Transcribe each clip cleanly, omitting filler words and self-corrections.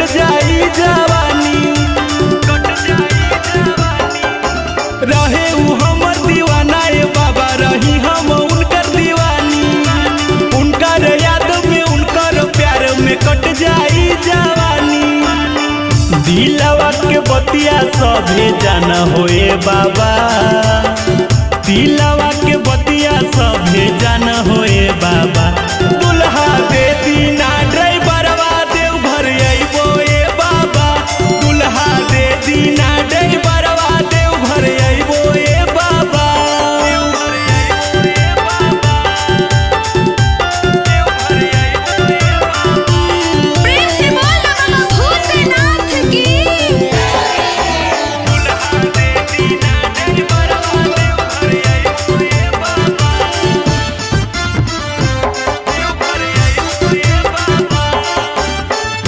कट जाई जवानी। रहे उ हमर दीवाना ए बाबा, रही हम उनकर दीवानी। उनकर याद में उनकर प्यार में कट जाई जवानी। दिलवा के बतिया सभे जाना होए बाबा, दिलवा के बतिया सभे जाना होए बाबा। दुल्हा दे दीना ड्राइवरवा देवघर अइबो ए बाबा, दुल्हा दे दीना ड्राइवरवा देवघर अइबो ए बाबा। प्रेम से बोल बाबा भूतनाथ की।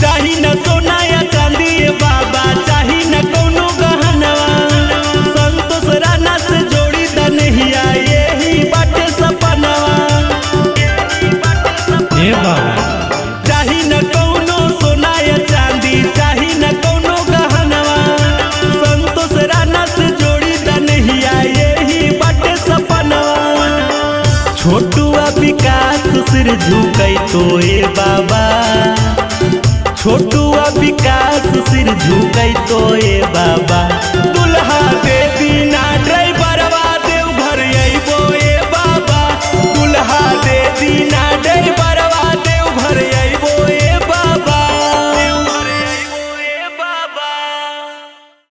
चाही न सोना या चांदी ए बाबा, चाही न कौनो गहनवा। संतोष राणा से जोड़ी दनहिया, यही बाटे सपनवा ए बाबा। चाही न कौनो सोना या चांदी, चाही न कौनो गहनवा। संतोष राणा से जोड़ी दनहिया, यही बाटे सपनवा। छोटुआ विकास सिर झुकै तो ए बाबा, छोटुआ विकास सिर झुकै तो ए बाबा।